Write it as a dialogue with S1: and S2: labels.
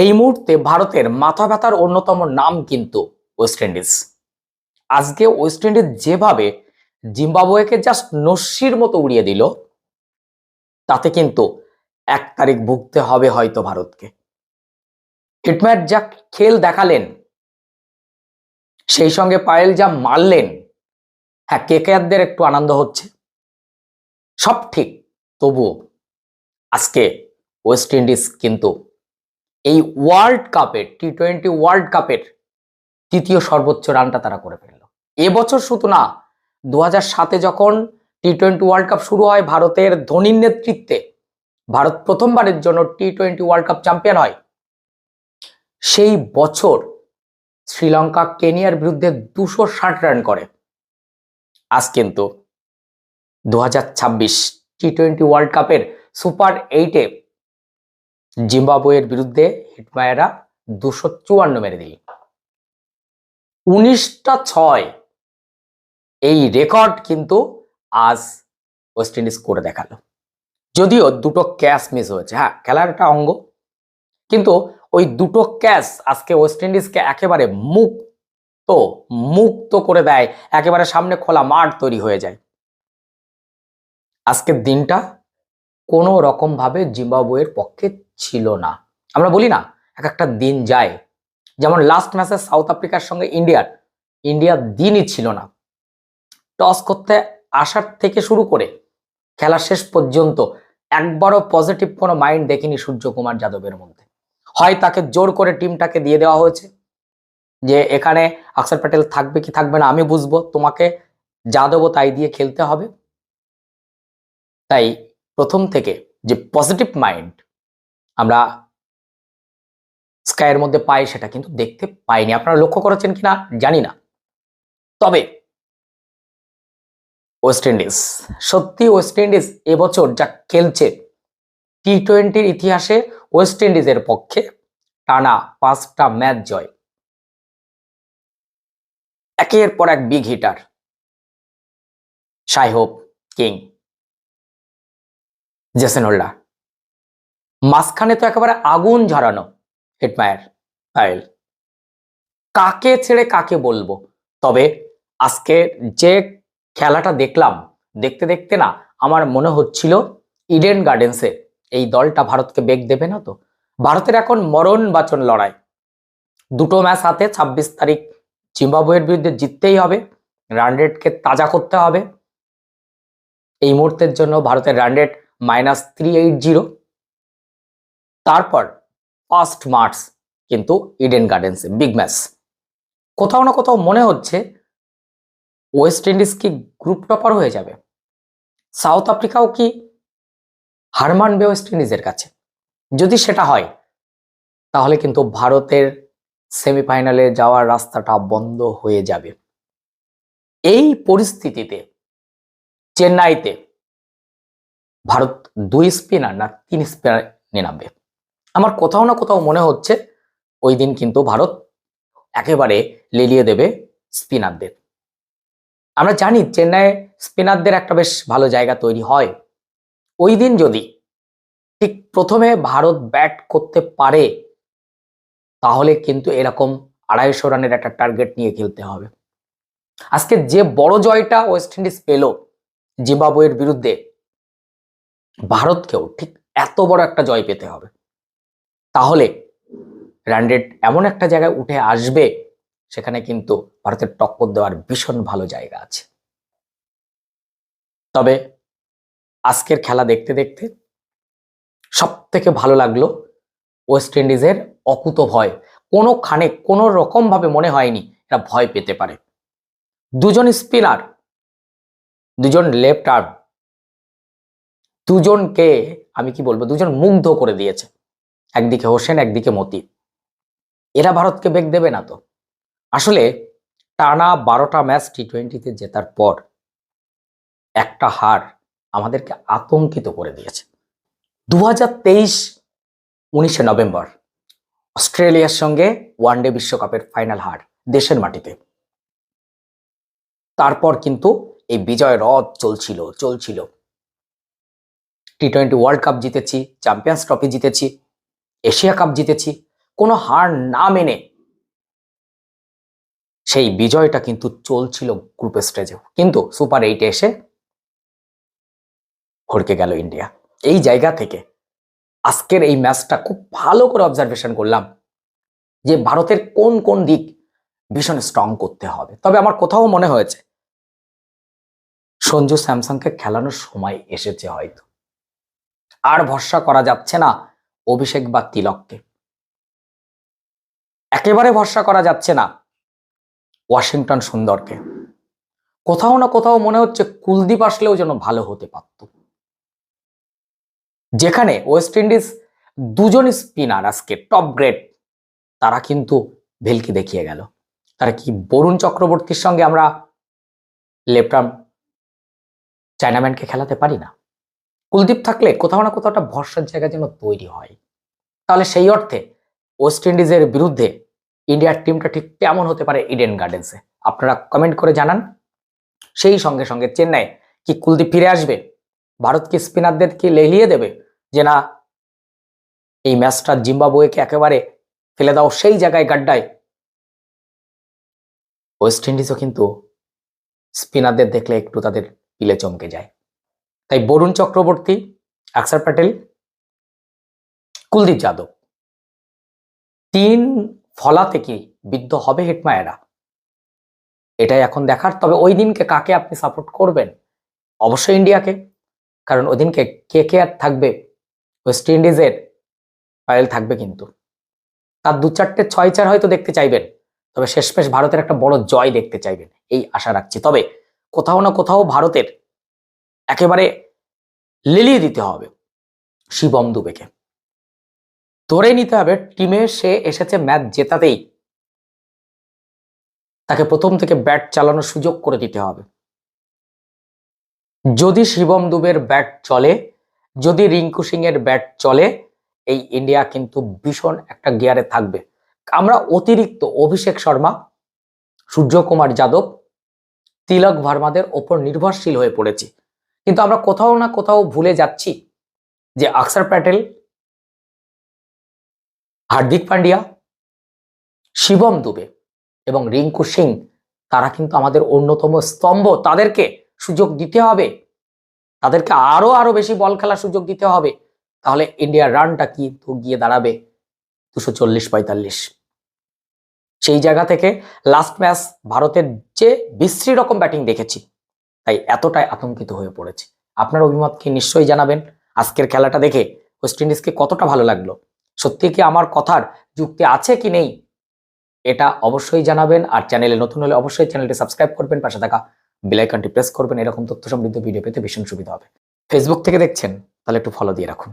S1: এই মুহূর্তে ভারতের মাথা ব্যথার অন্যতম নাম কিন্তু ওয়েস্ট ইন্ডিজ। আজকে ওয়েস্ট ইন্ডিজ যেভাবে জিম্বাবুয়েকে জাস্ট নস্যির মতো উড়িয়ে দিল, তাতে কিন্তু 1 তারিখ ভুগতে হবে হয়তো ভারতকে। হিটম্যান যা খেল দেখালেন, সেই সঙ্গে পায়েল যা মারলেন, হ্যাঁ কেকেআরদের একটু আনন্দ হচ্ছে, সব ঠিক। তবুও আজকে ওয়েস্ট ইন্ডিজ কিন্তু এই ওয়ার্ল্ড কাপের টি-20 ওয়ার্ল্ড কাপের তৃতীয় সর্বোচ্চ রানটা তারা করে ফেলল। এবছর শুধু না, 2007-এ যখন টি-20 ওয়ার্ল্ড কাপ শুরু হয়, ভারতের ধোনির নেতৃত্বে ভারত প্রথমবারের জন্য টি-20 ওয়ার্ল্ড কাপ চ্যাম্পিয়ন হয়। সেই বছর শ্রীলঙ্কা কেনিয়ার বিরুদ্ধে 260 রান করে। আজ কিন্তু 2026 টি-20 ওয়ার্ল্ড কাপের সুপার 8-এ জিম্বাবুয়ের বিরুদ্ধে হিটম্যানরা 254 মেরে দিল। 19টা 6 এই রেকর্ড কিন্তু আজ ওয়েস্ট ইন্ডিজ করে দেখালো। যদিও দুটো ক্যাচ মিস হয়েছে, হ্যাঁ খেলার একটা অঙ্গ, কিন্তু ওই দুটো ক্যাচ আজকে ওয়েস্ট ইন্ডিজকে একেবারে মুক্ত করে দেয়, একেবারে সামনে খোলা মাঠ তৈরি হয়ে যায়। আজকের দিনটা কোনো রকম ভাবে জিম্বাবুয়ের পক্ষে ছিল না। আমরা বলি না, এক একটা দিন যায়, যেমন লাস্ট ম্যাচে সাউথ আফ্রিকার সঙ্গে ইন্ডিয়ার দিনই ছিল না। টস করতে আসার থেকে শুরু করে খেলা শেষ পর্যন্ত একবারও পজিটিভ কোনো মাইন্ড দেখিনি সূর্যকুমার যাদবের মধ্যে। হয় তাকে জোর করে টিমটাকে দিয়ে দেওয়া হয়েছে যে এখানে অক্ষর প্যাটেল থাকবে কি থাকবে না আমি বুঝবো, তোমাকে যা দেবো তাই দিয়ে খেলতে হবে। তাই প্রথম থেকে যে পজিটিভ মাইন্ড আমরা স্কাইয়ের মধ্যে পাই, সেটা কিন্তু দেখতে পাইনি। আপনারা লক্ষ্য করেছেন কিনা জানি না, তবে ওয়েস্ট ইন্ডিজ, সত্যি ওয়েস্ট ইন্ডিজ এবছর যা খেলছে, টি-20-র ইতিহাসে ওয়েস্ট ইন্ডিজের পক্ষে টানা 5টা ম্যাচ জয়, একের পর এক big hitter, Shai Hope, king, Jason holder, মাঝখানে তো একেবারে আগুন ঝরানো হিটম্যান পায়েল। কাকে ছেড়ে কাকে বলবো? তবে আজকে যে খেলাটা দেখলাম, দেখতে দেখতে না আমার মনে হচ্ছিল ইডেন গার্ডেন্সে এই দলটা ভারতকে বেগ দেবে না তো। ভারতের এখন মরণ বাঁচন লড়াই, দুটো ম্যাচ হাতে, 26 তারিখ জিম্বাবুয়ের বিরুদ্ধে জিততেই হবে, রান রেটকে তাজা করতে হবে। এই মুহূর্তের জন্য ভারতের রান রেট -380। তারপর 1 মার্চ কিন্তু ইডেন গার্ডেন্সে বিগ ম্যাচ। কোথাও না কোথাও মনে হচ্ছে ওয়েস্ট ইন্ডিজ কি গ্রুপ টপার হয়ে যাবে, সাউথ আফ্রিকাও কি হার মানবে ওয়েস্ট ইন্ডিজের কাছে। যদি সেটা হয়, তাহলে কিন্তু ভারতের সেমিফাইনালে যাওয়ার রাস্তাটা বন্ধ হয়ে যাবে। এই পরিস্থিতিতে চেন্নাইতে ভারত 2 স্পিনার না 3 স্পিনার নিয়ে নামবে। আমার কোথাও না কোথাও মনে হচ্ছে ওই দিন কিন্তু ভারত একেবারে লেলিয়ে দেবে স্পিনারদের। আমরা জানি চেন্নাই স্পিনারদের একটা বেশ ভালো জায়গা তৈরি হয়। ওই দিন যদি ঠিক প্রথমে ভারত ব্যাট করতে পারে, তাহলে কিন্তু এরকম 250 রানের একটা টার্গেট নিয়ে খেলতে হবে। আজকে যে বড় জয়টা ওয়েস্ট ইন্ডিজ পেল জিম্বাবুয়ের বিরুদ্ধে, ভারতকেও ঠিক এত বড় একটা জয় পেতে হবে, তাহলে রান রেট এমন একটা জায়গায় উঠে আসবে, সেখানে কিন্তু ভারতের টক্কর দেওয়ার ভীষণ ভালো জায়গা আছে। তবে আজকের খেলা দেখতে দেখতে সব থেকে ভালো লাগলো ওয়েস্ট ইন্ডিজের অকুত ভয়। কোনোখানে কোনো রকম ভাবে মনে হয়নি এরা ভয় পেতে পারে। দুজন স্পিনার, দুজন লেফট আর্ম, দুজনকে আমি কি বলবো, দুজন মুগ্ধ করে দিয়েছে। একদিকে হোসেন, একদিকে মতি। এরা ভারতকে বেগ দেবে না তো। আসলে টানা 12টা ম্যাচ টি-20-তে জেতার পর একটা হার আমাদেরকে আতঙ্কিত করে দিয়েছে। 2023 19শে নভেম্বর অস্ট্রেলিয়ার সঙ্গে ওয়ানডে বিশ্বকাপের ফাইনাল হার দেশের মাটিতে। তারপর কিন্তু এই বিজয় রথ চলছিল। টি-20 ওয়ার্ল্ড কাপ জিতেছি, চ্যাম্পিয়ন্স ট্রফি জিতেছি, এশিয়া কাপ জিতেছি, কোনো হার না মেনে সেই বিজয়টা কিন্তু চলছিল গ্রুপ স্টেজেও, কিন্তু সুপার 8-এ এসে ভড়কে গেল ইন্ডিয়া। এই জায়গা থেকে আজকের এই ম্যাচটা খুব ভালো করে অবজারভেশন করলাম যে ভারতের কোন কোন দিক ভীষণ স্ট্রং করতে হবে। তবে আমার কোথাও মনে হয়েছে সঞ্জু স্যামসনকে খেলানোর সময় এসেছে হয়তো। আর ভরসা করা যাচ্ছে না অভিষেক বা তিলককে, একেবারে ভরসা করা যাচ্ছে না ওয়াশিংটন সুন্দরকে। কোথাও না কোথাও মনে হচ্ছে কুলদীপ আসলেও যেন ভালো হতে পারত। যেখানে ওয়েস্ট ইন্ডিজ দুজন স্পিনার আজকে টপ গ্রেড, তারা কিন্তু ভেলকি দেখিয়ে গেল। তারা কি বরুণ চক্রবর্তীর সঙ্গে আমরা লেফট আর্ম চায়নাম্যানকে খেলাতে পারি না? কুলদীপ থাকলে কোথাও না কোথাও একটা ভরসার জায়গা যেন তৈরি হয়। তাহলে সেই অর্থে ওয়েস্ট ইন্ডিজের বিরুদ্ধে ইন্ডিয়ার টিমটা ঠিক কেমন হতে পারে ইডেন গার্ডেন্সে, আপনারা কমেন্ট করে জানান। সেই সঙ্গে সঙ্গে চেন্নাই কি কুলদীপ ফিরে আসবে? ভারত কি স্পিনারদের কি লেলিয়ে দেবে যে না এই ম্যাচটা জিম্বাবুয়েকে একেবারে ফেলে দাও সেই জায়গায় গাড্ডায়? ওয়েস্ট ইন্ডিজও কিন্তু স্পিনারদের দেখলে একটু তাদের পিলে চমকে যায়। তাই বরুণ চক্রবর্তী, অক্ষর প্যাটেল, কুলদীপ যাদব, 3 ফলাতে কি বিদ্ধ হবে হিটমায়েরা? এটাই এখন দেখার। তবে ওই দিনকে কাকে আপনি সাপোর্ট করবেন? অবশ্যই ইন্ডিয়াকে, কারণ ওই দিনকে কে আর থাকবে ওয়েস্ট ইন্ডিজের পায়েল থাকবে, কিন্তু তার 2-4টে 6-4 হয়তো দেখতে চাইবেন, তবে শেষমেশ ভারতের একটা বড় জয় দেখতে চাইবেন, এই আশা রাখছি। তবে কোথাও না কোথাও ভারতের একেবারে লিলিয়ে দিতে হবে শিবম দুবেকে, ধরে নিতে হবে টিমে সে এসেছে ম্যাচ জেতাতেই, তাকে প্রথম থেকে ব্যাট চালানোর সুযোগ করে দিতে হবে। যদি শিবম দুবের ব্যাট চলে, যদি রিঙ্কু সিং এর ব্যাট চলে, এই ইন্ডিয়া কিন্তু ভীষণ একটা গিয়ারে থাকবে। আমরা অতিরিক্ত অভিষেক শর্মা, সূর্যকুমার যাদব, তিলক ভার্মাদের ওপর নির্ভরশীল হয়ে পড়েছি, কিন্তু আমরা কোথাও না কোথাও ভুলে যাচ্ছি যে অক্ষর প্যাটেল, হার্দিক পান্ডিয়া, শিবম দুবে এবং রিঙ্কু সিং তারা কিন্তু আমাদের অন্যতম স্তম্ভ। তাদেরকে সুযোগ দিতে হবে, তাদেরকে আরো বেশি বল খেলার সুযোগ দিতে হবে। তাহলে ইন্ডিয়ার রানটা কিন্তু গিয়ে দাঁড়াবে 240-45। সেই জায়গা থেকে লাস্ট ম্যাচ ভারতের যে বিশ্রী রকম ব্যাটিং দেখেছি, তাই এতটাই আতঙ্কিত হয়ে পড়েছে। আপনার অভিমত কি নিশ্চয়ই জানাবেন। আজকের খেলাটা দেখে ওয়েস্ট ইন্ডিজকে কতটা ভালো লাগলো, সত্যি কি আমার কথার যুক্তি আছে কি নেই, এটা অবশ্যই জানাবেন। আর চ্যানেলে নতুন হলে অবশ্যই চ্যানেলটি সাবস্ক্রাইব করবেন, পাশে থাকা বেল আইকনটি প্রেস করবেন। এরকম তথ্য সমৃদ্ধ ভিডিও পেতে ভীষণ সুবিধা হবে। ফেসবুক থেকে দেখছেন তাহলে একটু ফলো দিয়ে রাখুন।